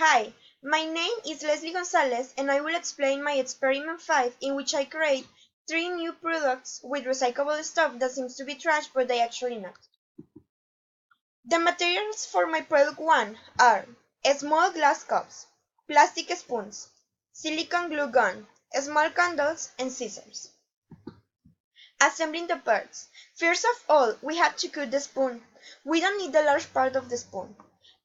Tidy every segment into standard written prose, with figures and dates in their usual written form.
Hi, my name is Leslie Gonzalez and I will explain my experiment 5 in which I create 3 new products with recyclable stuff that seems to be trash but they actually not. The materials for my product 1 are small glass cups, plastic spoons, silicone glue gun, small candles, and scissors. Assembling the parts. First of all, we have to cut the spoon. We don't need the large part of the spoon.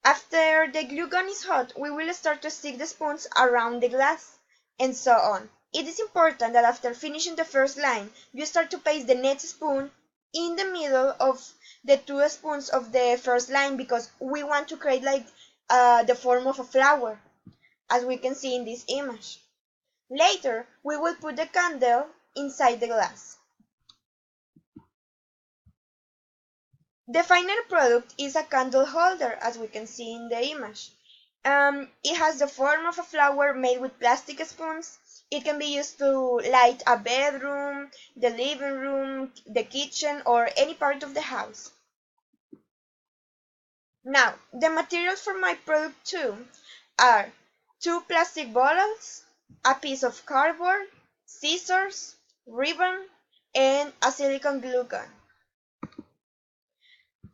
After the glue gun is hot, we will start to stick the spoons around the glass, and so on. It is important that after finishing the first line, you start to place the next spoon in the middle of the 2 spoons of the first line because we want to create like the form of a flower, as we can see in this image. Later, we will put the candle inside the glass. The final product is a candle holder, as we can see in the image. It has the form of a flower made with plastic spoons. It can be used to light a bedroom, the living room, the kitchen, or any part of the house. Now, the materials for my product 2 are 2 plastic bottles, a piece of cardboard, scissors, ribbon, and a silicone glue gun.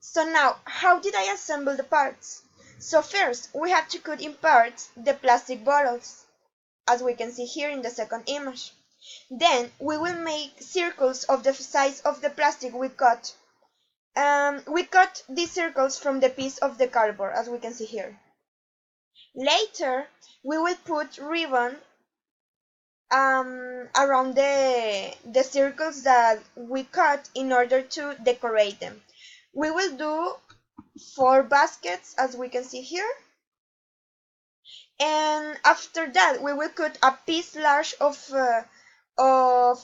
So now, how did I assemble the parts? So first, we have to cut in parts the plastic bottles, as we can see here in the second image. Then, we will make circles of the size of the plastic we cut. We cut these circles from the piece of the cardboard, as we can see here. Later, we will put ribbon around the circles that we cut in order to decorate them. We will do 4 baskets, as we can see here, and after that we will cut a piece large of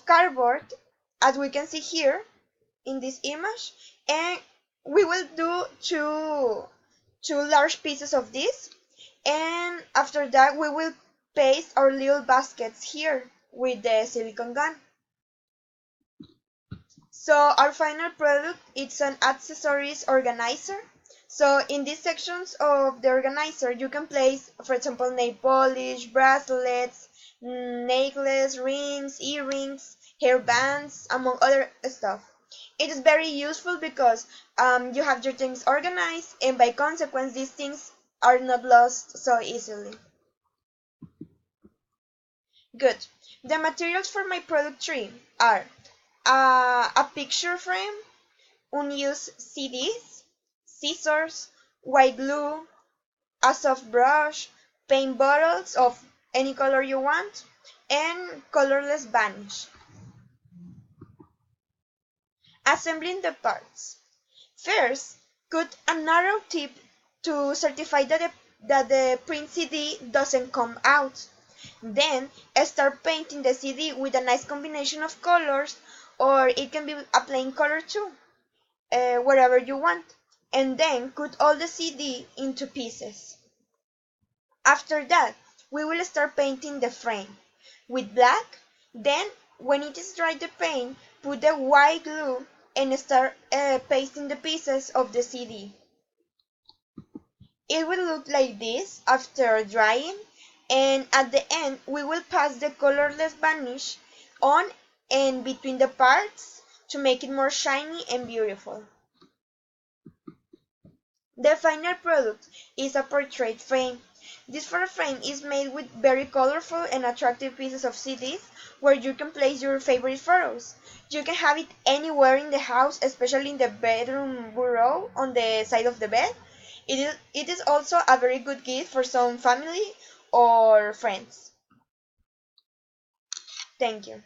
cardboard, as we can see here in this image, and we will do two large pieces of this, and after that we will paste our little baskets here with the silicone gun. So our final product is an accessories organizer. So in these sections of the organizer, you can place, for example, nail polish, bracelets, necklaces, rings, earrings, hair bands, among other stuff. It is very useful because you have your things organized, and by consequence, these things are not lost so easily. Good. The materials for my product 3 are a picture frame, unused CDs, scissors, white glue, a soft brush, paint bottles of any color you want, and colorless varnish. Assembling the parts. First, cut a narrow tip to certify that the print CD doesn't come out. Then, start painting the CD with a nice combination of colors, or it can be a plain color too, wherever you want. And then cut all the CD into pieces. After that, we will start painting the frame with black. Then, when it is dry the paint, put the white glue and start pasting the pieces of the CD. It will look like this after drying, and at the end we will pass the colorless varnish on and between the parts to make it more shiny and beautiful. The final product is a portrait frame. This photo frame is made with very colorful and attractive pieces of CDs where you can place your favorite photos. You can have it anywhere in the house, especially in the bedroom bureau on the side of the bed. It is also a very good gift for some family or friends. Thank you.